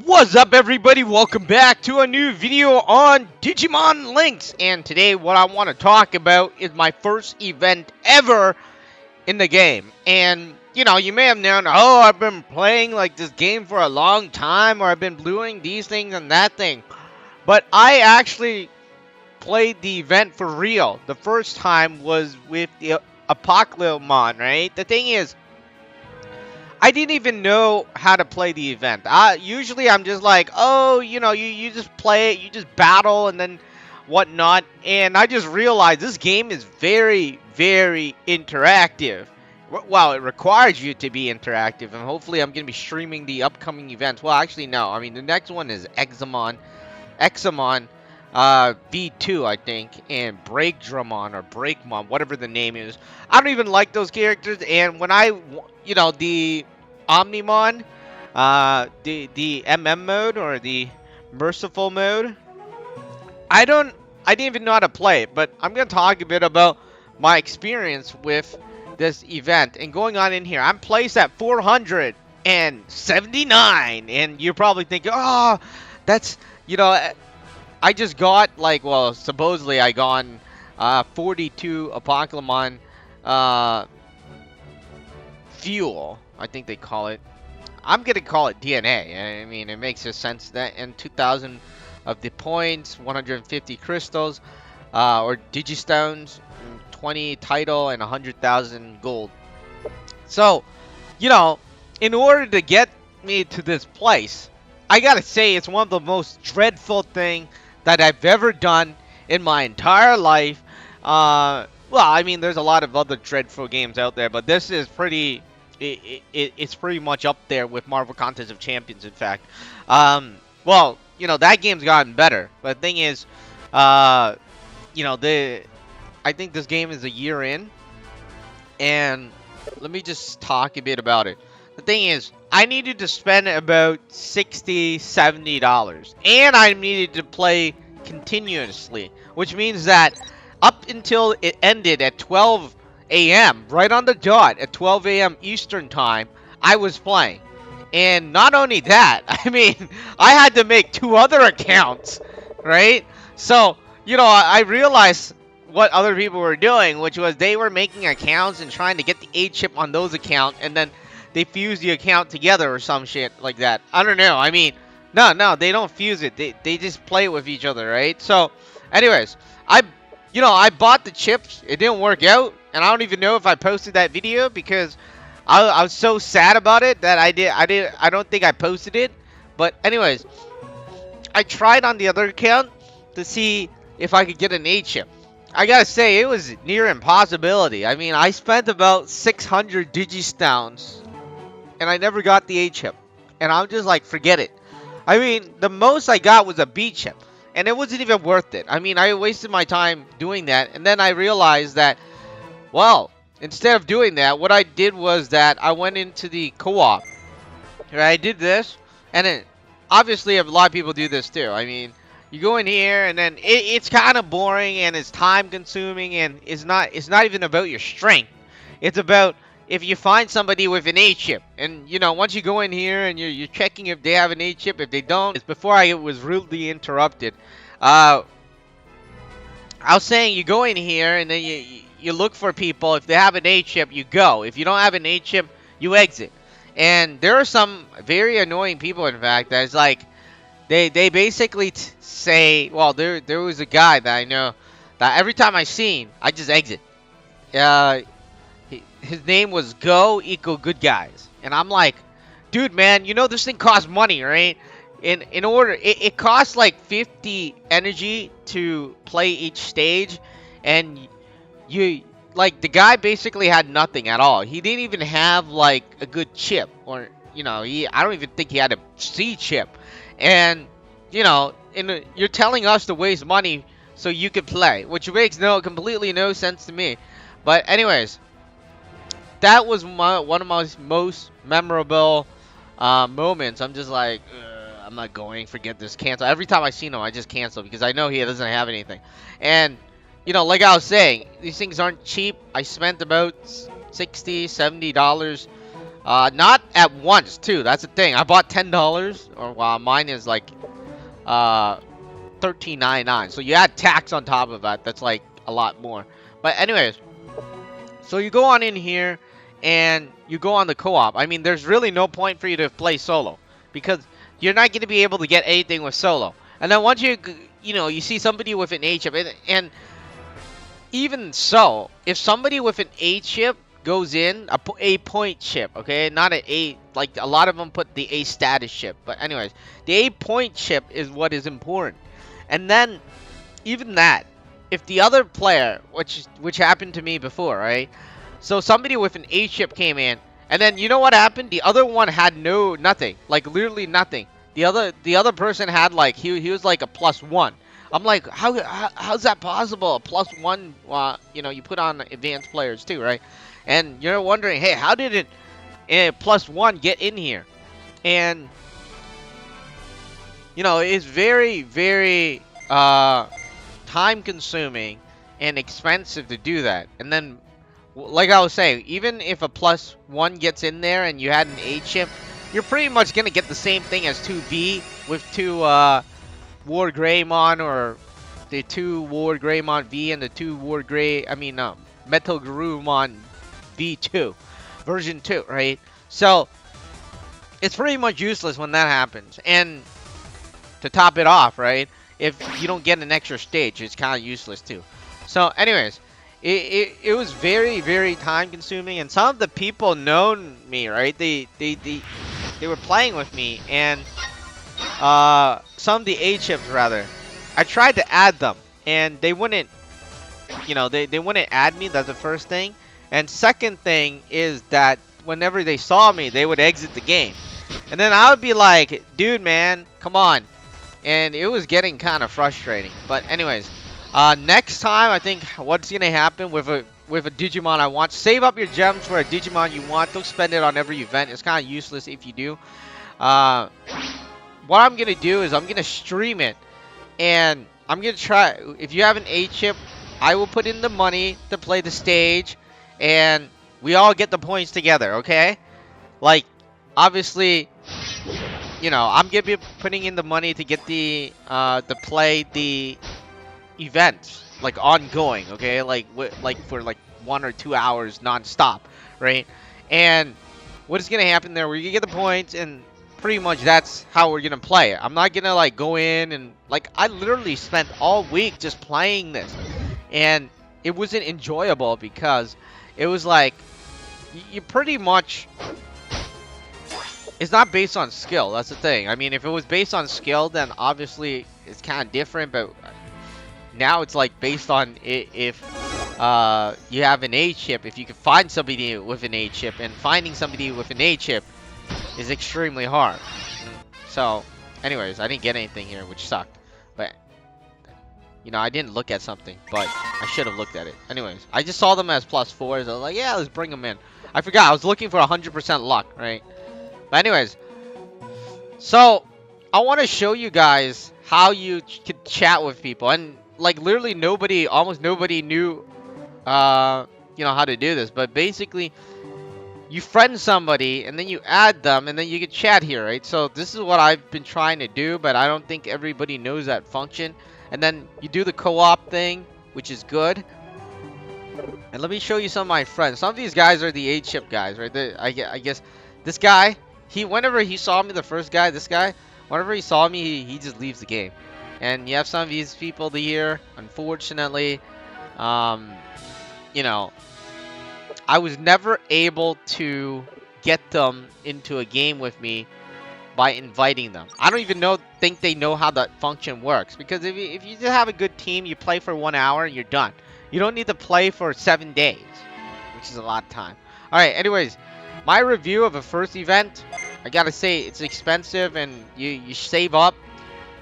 What's up, everybody? Welcome back to a new video on Digimon Links. And today what I want to talk about is my first event ever in the game. And you may have known, oh, I've been playing like this game for a long time, or I've been doing these things and that thing. But I actually played the event for real. The first time was with the Apocalypse, right? The thing is, I didn't even know how to play the event. Usually I'm just like, oh, you just play it, you just battle and then whatnot. And I just realized this game is very, very interactive. Well, it requires you to be interactive, and hopefully I'm going to be streaming the upcoming events. Well, actually, no. I mean, the next one is Examon V2, I think, and Breakdramon or Breakmon, whatever the name is. I don't even like those characters, and when the Omnimon, the MM mode or the Merciful mode, I didn't even know how to play it, but I'm gonna talk a bit about my experience with this event and going on in here. I'm placed at 479, and you're probably thinking, oh, that's I just got supposedly I got 42 Apocalypse fuel, I think they call it. I'm gonna call it DNA. I mean, it makes sense that in 2,000 of the points, 150 crystals, or Digistones, 20 title, and 100,000 gold. So, in order to get me to this place, I gotta say it's one of the most dreadful thing that I've ever done in my entire life. Well, I mean, there's a lot of other dreadful games out there, but this is pretty. It's pretty much up there with Marvel Contest of Champions. In fact, well, that game's gotten better. But the thing is, I think this game is a year in, and let me just talk a bit about it. The thing is, I needed to spend about $60, $70, and I needed to play continuously, which means that up until it ended at 12 a.m., right on the dot at 12 a.m. Eastern time, I was playing. And not only that, I mean, I had to make 2 other accounts, right? So, I realized what other people were doing, which was they were making accounts and trying to get the A chip on those accounts, and then they fuse the account together or some shit like that. I don't know. I mean, no, they don't fuse it. They just play with each other, right? So, anyways, I bought the chips. It didn't work out, and I don't even know if I posted that video because I was so sad about it that I don't think I posted it. But anyways, I tried on the other account to see if I could get an A chip. I gotta say, it was near impossibility. I mean, I spent about 600 Digistones, and I never got the A chip. And I'm just like, forget it. I mean, the most I got was a B chip, and it wasn't even worth it. I mean, I wasted my time doing that, and then I realized that, well, instead of doing that, what I did was that I went into the co-op. I did this, and then obviously a lot of people do this too. I mean, you go in here, and then it's kind of boring, and it's time consuming, and it's not even about your strength. It's about if you find somebody with an A chip, and once you go in here and you're checking if they have an A chip. If they don't, it's before I was rudely interrupted. I was saying you go in here and then you look for people. If they have an A chip, you go. If you don't have an A chip, you exit. And there are some very annoying people, in fact, that's like they basically say, well, there was a guy that I know that every time I seen, I just exit. His name was Go Equal Good Guys, and I'm like, dude, man, this thing costs money, right? In order, it costs like 50 energy to play each stage, and the guy basically had nothing at all. He didn't even have like a good chip, or I don't even think he had a C chip, and you're telling us to waste money so you could play, which makes completely no sense to me. But anyways, that was one of my most memorable moments. I'm just like, I'm not going. Forget this. Cancel. Every time I see him, I just cancel because I know he doesn't have anything. And like I was saying, these things aren't cheap. I spent about $60, $70 Not at once too. That's the thing. I bought $10, or while mine is like uh 13.99. So you add tax on top of that. That's like a lot more. But anyways, so you go on in here and you go on the co-op. I mean, there's really no point for you to play solo because you're not going to be able to get anything with solo. And then once you see somebody with an A chip, and even so, if somebody with an A chip goes in, a point chip, okay, not an A, like a lot of them put the A status chip. But anyways, the A point chip is what is important. And then even that, if the other player, which happened to me before, right? So somebody with an A chip came in, and then you know what happened? The other one had nothing, like literally nothing. The other person had like he was like a +1. I'm like, how's that possible? A +1, you put on advanced players too, right? And you're wondering, hey, how did it a +1 get in here? And it's very, very time consuming and expensive to do that. And then, like I was saying, even if a +1 gets in there and you had an A chip, you're pretty much gonna get the same thing as 2V with 2 War Greymon, or the 2 War Greymon V and the 2 Metal Garurumon V2 version 2, right? So it's pretty much useless when that happens. And to top it off, right, if you don't get an extra stage, it's kind of useless too. So anyways, it was very, very time consuming, and some of the people known me, right, they were playing with me, and some of the A chips rather, I tried to add them and they wouldn't, they wouldn't add me. That's the first thing. And second thing is that whenever they saw me, they would exit the game. And then I would be like, dude, man, come on. And it was getting kind of frustrating. But anyways, next time, I think what's going to happen with a Digimon I want, save up your gems for a Digimon you want. Don't spend it on every event. It's kind of useless if you do. What I'm going to do is I'm going to stream it. And I'm going to try, if you have an A chip, I will put in the money to play the stage. And we all get the points together, okay? Like, obviously, I'm gonna be putting in the money to get to play the event, like ongoing, okay? Like for like 1 or 2 hours non-stop, right? And what is gonna happen there? We're gonna get the points, and pretty much that's how we're gonna play it. I'm not gonna like go in and like I literally spent all week just playing this, and it wasn't enjoyable because it was like you pretty much. It's not based on skill. That's the thing. I mean, if it was based on skill, then obviously it's kind of different. But now it's like based on if you have an A chip. If you can find somebody with an A chip, and finding somebody with an A chip is extremely hard. So, anyways, I didn't get anything here, which sucked. But I didn't look at something, but I should have looked at it. Anyways, I just saw them as +4s. I was like, yeah, let's bring them in. I forgot. I was looking for 100% luck, right? But anyways, so I want to show you guys how you could chat with people, and like literally almost nobody knew, how to do this. But basically, you friend somebody and then you add them, and then you can chat here, right? So this is what I've been trying to do, but I don't think everybody knows that function. And then you do the co-op thing, which is good. And let me show you some of my friends. Some of these guys are the A-chip guys, right? I guess this guy. Whenever he saw me, the first guy, this guy, whenever he saw me, he just leaves the game. And you have some of these people here, unfortunately, I was never able to get them into a game with me by inviting them. I don't even think they know how that function works, because if you just have a good team, you play for 1 hour and you're done. You don't need to play for 7 days, which is a lot of time. All right, anyways, my review of a first event, I gotta say it's expensive, and you save up.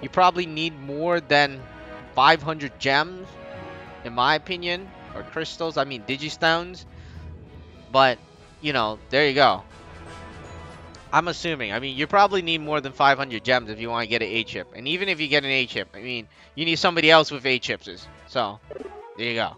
You probably need more than 500 gems, in my opinion, or crystals. I mean digistones. But there you go. I'm assuming. I mean, you probably need more than 500 gems if you want to get an A chip. And even if you get an A chip, I mean, you need somebody else with A chips. So there you go.